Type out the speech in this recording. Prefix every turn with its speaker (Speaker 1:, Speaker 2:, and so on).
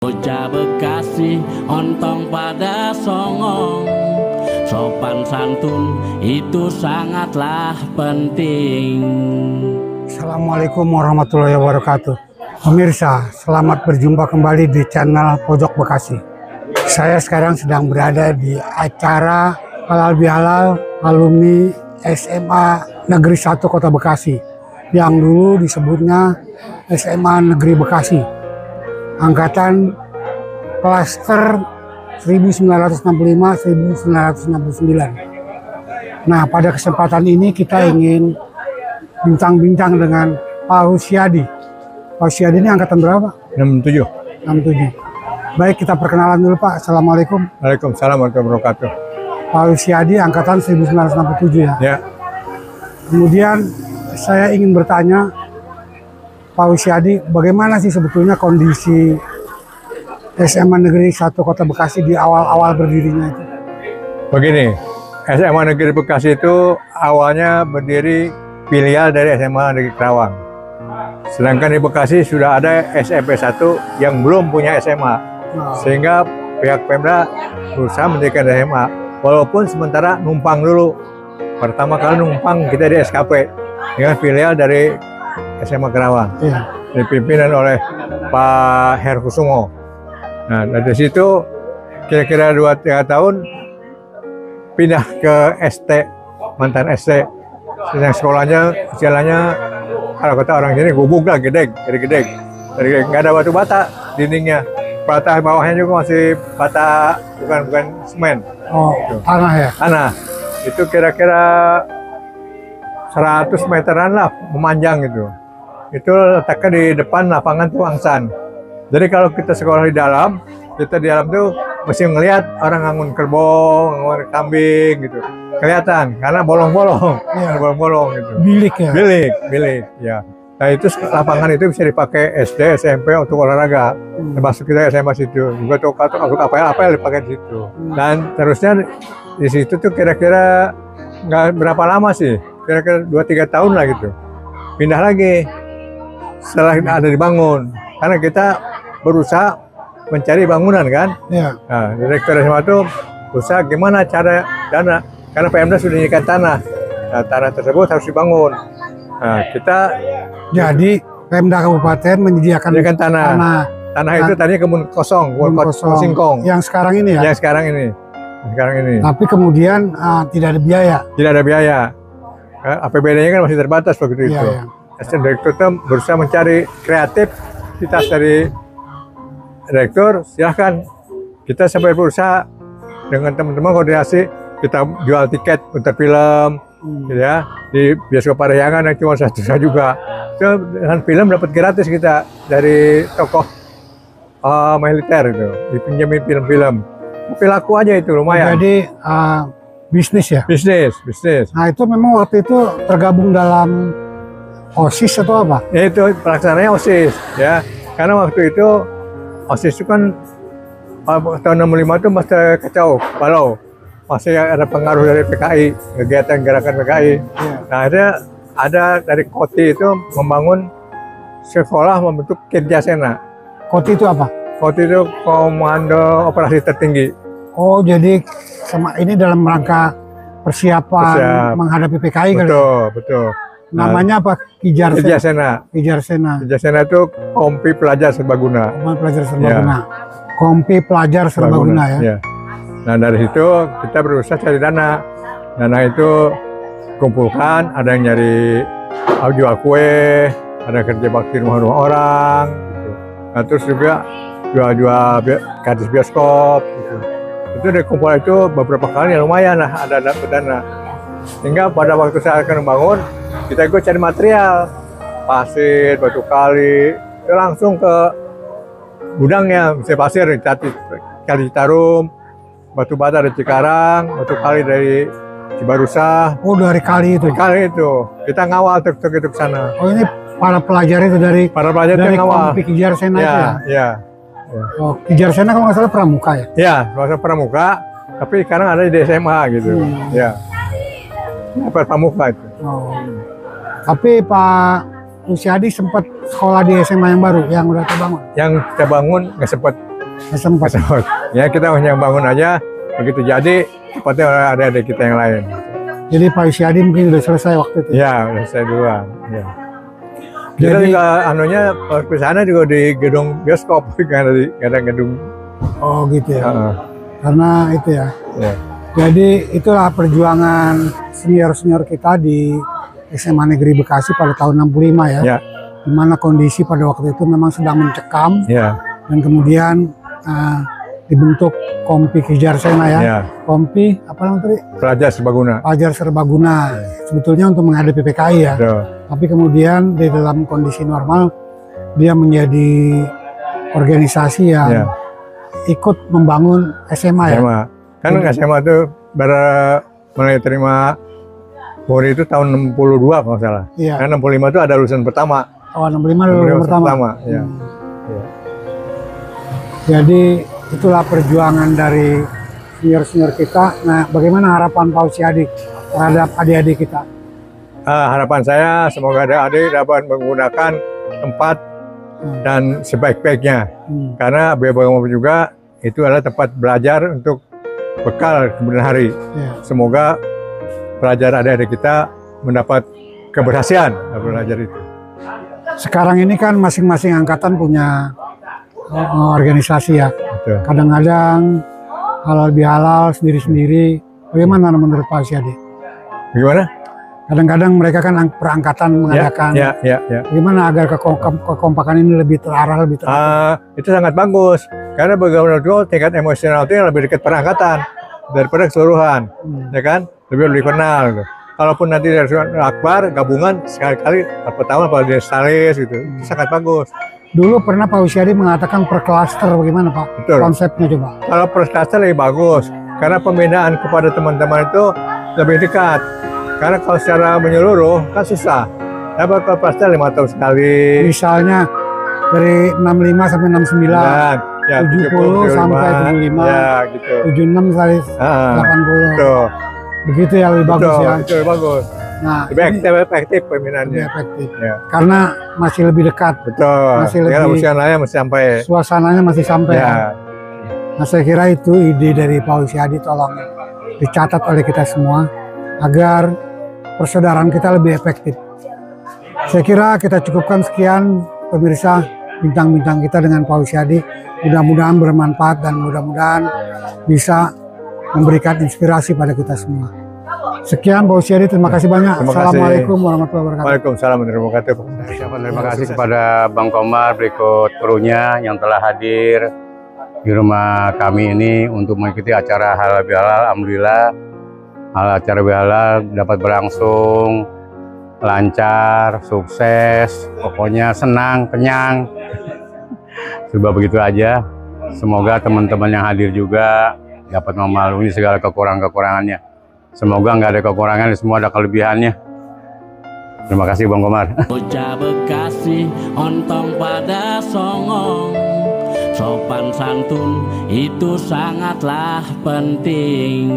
Speaker 1: Bocah Bekasi ontong pada songong, sopan santun itu sangatlah penting.
Speaker 2: Assalamualaikum warahmatullahi wabarakatuh. Pemirsa, selamat berjumpa kembali di channel Pojok Bekasi. Saya sekarang sedang berada di acara Halal Bihalal alumni SMA Negeri 1 Kota Bekasi, yang dulu disebutnya SMA Negeri Bekasi, angkatan klaster 1965-1969. Nah, pada kesempatan ini kita ingin bincang-bincang dengan Pak Husyadi. Pak Husyadi ini angkatan berapa?
Speaker 3: 67.
Speaker 2: 67. Baik, kita perkenalan dulu Pak. Assalamualaikum.
Speaker 3: Waalaikumsalam warahmatullahi wabarakatuh.
Speaker 2: Pak Husyadi angkatan 1967 ya?
Speaker 3: Ya.
Speaker 2: Kemudian saya ingin bertanya, Pak Husyadi, bagaimana sih sebetulnya kondisi SMA Negeri 1 Kota Bekasi di awal-awal berdirinya itu?
Speaker 3: Begini, SMA Negeri Bekasi itu awalnya berdiri filial dari SMA Negeri Kerawang. Sedangkan di Bekasi sudah ada SMP 1 yang belum punya SMA. Sehingga pihak Pemda berusaha mendirikan SMA. Walaupun sementara numpang dulu. Pertama kali numpang kita di SKP dengan filial dari SMA Kerawang.
Speaker 2: Iya.
Speaker 3: Dipimpin oleh Pak Herkusumo. Nah, dari situ kira-kira 2-3 tahun pindah ke ST, mantan ST. Yang sekolahnya jalannya kalau kata orang sini gubuk lah, gedeg, dari gedeg. Nggak ada batu bata dindingnya. Bata bawahnya juga masih bata, bukan semen.
Speaker 2: Oh, tanah ya?
Speaker 3: Tanah. Itu kira-kira 100 meteran lah memanjang gitu. Itu letaknya di depan lapangan Tuangsan. Jadi kalau kita sekolah di dalam, kita di dalam tuh mesti ngelihat orang ngangun kerbau, ngangun kambing gitu. Kelihatan karena bolong-bolong,
Speaker 2: Ya.
Speaker 3: bolong-bolong gitu.
Speaker 2: Bilik ya?
Speaker 3: Bilik, ya. Nah itu lapangan itu bisa dipakai SD, SMP untuk olahraga. Termasuk kita SMA situ. Juga tuh apa yang dipakai di situ. Dan terusnya di situ tuh kira-kira nggak berapa lama sih, kira-kira 2-3 tahun lah gitu. Pindah lagi setelah ada dibangun. Karena kita berusaha mencari bangunan kan.
Speaker 2: Iya.
Speaker 3: Nah, direktur SMA itu berusaha gimana cara dana. Karena Pemda sudah menyediakan tanah. Nah, tanah tersebut harus dibangun. Nah, kita
Speaker 2: Jadi Pemda Kabupaten menyediakan tanah.
Speaker 3: Tanah itu tadinya kebun kosong, singkong.
Speaker 2: Yang sekarang ini ya?
Speaker 3: Yang sekarang ini.
Speaker 2: Tapi kemudian tidak ada biaya.
Speaker 3: Tidak ada biaya. APBD-nya kan masih terbatas begitu itu.
Speaker 2: Iya.
Speaker 3: Direktur itu berusaha mencari kreativitas dari direktur. Silahkan kita sampai berusaha dengan teman-teman koordinasi, kita jual tiket untuk film, gitu ya, di bioskop Parahyangan yang cuma satu juga. Itu dengan film dapat gratis kita dari tokoh militer itu, dipinjemin film-film. Tapi laku aja itu lumayan.
Speaker 2: Jadi bisnis ya?
Speaker 3: Bisnis.
Speaker 2: Nah itu memang waktu itu tergabung dalam OSIS atau apa?
Speaker 3: Ya itu pelaksananya OSIS ya. Karena waktu itu OSIS itu kan tahun 65 itu masih kacau, balau. Masih ada pengaruh dari PKI, kegiatan gerakan PKI.
Speaker 2: Ya.
Speaker 3: Nah akhirnya ada dari KOTI itu membangun sekolah membentuk Kerjasena.
Speaker 2: KOTI itu apa?
Speaker 3: KOTI itu Komando Operasi Tertinggi.
Speaker 2: Oh jadi sama ini dalam rangka persiapan menghadapi PKI kan?
Speaker 3: Betul.
Speaker 2: Namanya apa?
Speaker 3: Kerjasena. Kerjasena itu Kompi Pelajar Serbaguna.
Speaker 2: Pelajar Serbaguna. Kompi Pelajar Serbaguna ya.
Speaker 3: Nah dari situ kita berusaha cari dana. Dana itu kumpulkan, ada yang nyari jual kue, ada kerja bakti rumah-rumah orang, gitu. Nah terus juga jual-jual karcis bioskop, gitu. Itu dari kumpul itu beberapa kali ya lumayan lah ada dapat dana. Sehingga pada waktu saya akan membangun, kita ikut cari material, pasir, batu kali, itu langsung ke gudangnya, misalnya pasir dari Kali Citarum, batu bata dari Cikarang, batu kali dari Cibarusah.
Speaker 2: Oh dari kali itu?
Speaker 3: Kali itu, kita ngawal truk-truk itu ke sana.
Speaker 2: Oh ini para pelajar itu dari
Speaker 3: ngawal.
Speaker 2: Kompi Kerjasena itu ya?
Speaker 3: Iya.
Speaker 2: Oh Kerjasena kalau nggak salah pramuka ya?
Speaker 3: Iya, pramuka, tapi sekarang ada di SMA gitu. Ya. Pramuka itu.
Speaker 2: Oh. Tapi Pak Husyadi sempat sekolah di SMA yang baru, yang udah terbangun?
Speaker 3: Yang kita bangun nggak sempat.
Speaker 2: sempat.
Speaker 3: Ya kita hanya bangun aja, begitu jadi tempatnya ada kita yang lain.
Speaker 2: Jadi Pak Usiadi mungkin udah selesai waktu itu.
Speaker 3: Ya, udah selesai duluan. Ya. Kita
Speaker 2: Jadi
Speaker 3: juga anunya ke sana juga di gedung bioskop, nggak ada gedung.
Speaker 2: oh gitu ya.
Speaker 3: Heeh.
Speaker 2: Karena itu ya.
Speaker 3: Ya.
Speaker 2: Jadi itulah perjuangan senior-senior kita di SMA Negeri Bekasi pada tahun 65 ya.
Speaker 3: Ya.
Speaker 2: Di mana kondisi pada waktu itu memang sedang mencekam
Speaker 3: Ya.
Speaker 2: dan kemudian dibentuk Kompi Kijarsena ya.
Speaker 3: Ya.
Speaker 2: Kompi apa namanya tadi?
Speaker 3: Pelajar Serbaguna.
Speaker 2: Pelajar Serbaguna. Sebetulnya untuk menghadapi PKI ya.
Speaker 3: Betul.
Speaker 2: Tapi kemudian di dalam kondisi normal dia menjadi organisasi yang
Speaker 3: Ya.
Speaker 2: ikut membangun SMA ya.
Speaker 3: SMA. Kan SMA itu mulai terima Polri itu tahun 62 kalau nggak salah.
Speaker 2: Iya.
Speaker 3: Karena 65 itu ada lulusan pertama.
Speaker 2: Oh 65 lulusan pertama.
Speaker 3: Ya.
Speaker 2: Hmm.
Speaker 3: Ya.
Speaker 2: Jadi itulah perjuangan dari senior-senior kita. Nah, bagaimana harapan Pak Usiadi terhadap adik-adik kita?
Speaker 3: Harapan saya semoga adik-adik dapat menggunakan tempat dan sebaik-baiknya. Karena bagaimanapun juga itu adalah tempat belajar untuk bekal kemudian hari.
Speaker 2: Ya.
Speaker 3: Semoga pelajar adik-adik kita mendapat keberhasilan dalam belajar itu.
Speaker 2: Sekarang ini kan masing-masing angkatan punya organisasi ya.
Speaker 3: Betul.
Speaker 2: Kadang-kadang halal bihalal sendiri-sendiri. Bagaimana menurut Pak Usiadi?
Speaker 3: Bagaimana?
Speaker 2: Kadang-kadang mereka kan perangkatan mengadakan.
Speaker 3: Ya.
Speaker 2: Bagaimana agar kekompakan ini lebih terarah, lebih terarah?
Speaker 3: Itu sangat bagus. Karena bagaimana itu tingkat emosional itu yang lebih dekat perangkatan daripada keseluruhan, ya kan? Lebih kenal. Gitu. Kalaupun nanti dari akbar gabungan sekali-kali pertama pada destalis gitu, itu sangat bagus.
Speaker 2: Dulu pernah Pak Usiadi mengatakan per klaster, bagaimana Pak?
Speaker 3: Betul.
Speaker 2: Konsepnya coba.
Speaker 3: Kalau per klaster lebih bagus, karena pembinaan kepada teman-teman itu lebih dekat. Karena kalau secara menyeluruh kan susah. Tapi kalau klaster 5 tahun sekali.
Speaker 2: Misalnya dari 65 sampai 69,
Speaker 3: ya,
Speaker 2: 70 sampai 75,
Speaker 3: ya gitu.
Speaker 2: 76 sampai 80.
Speaker 3: Betul.
Speaker 2: Begitu ya, lebih bagus ya.
Speaker 3: Itu lebih bagus.
Speaker 2: Nah,
Speaker 3: lebih efektif pembinaannya.
Speaker 2: lebih efektif.
Speaker 3: Ya.
Speaker 2: Karena masih lebih dekat.
Speaker 3: Betul.
Speaker 2: Masih
Speaker 3: Karena
Speaker 2: lebih
Speaker 3: emosionalnya masih sampai.
Speaker 2: Suasananya masih sampai.
Speaker 3: Ya.
Speaker 2: Nah, saya kira itu ide dari Pak Usiadi, tolong dicatat oleh kita semua agar persaudaraan kita lebih efektif. Saya kira kita cukupkan sekian pemirsa bincang-bincang kita dengan Pak Usiadi. Mudah-mudahan bermanfaat dan mudah-mudahan bisa memberikan inspirasi pada kita semua. Sekian Pak Usiadi, terima kasih banyak.
Speaker 3: Terima kasih.
Speaker 2: Assalamualaikum warahmatullahi wabarakatuh.
Speaker 3: Waalaikumsalam warahmatullahi wabarakatuh.
Speaker 4: Terima kasih kepada Bang Komar berikut krunya yang telah hadir di rumah kami ini untuk mengikuti acara halal bihalal. Alhamdulillah acara bihalal dapat berlangsung lancar, sukses, pokoknya senang, kenyang. Serba begitu aja. Semoga teman-teman yang hadir juga dapat melalui segala kekurangan-kekurangannya. Semoga nggak ada kekurangan, semua ada kelebihannya. Terima kasih Bang Komar.
Speaker 1: Bocah Bekasi ontong pada songong, sopan santun itu sangatlah penting.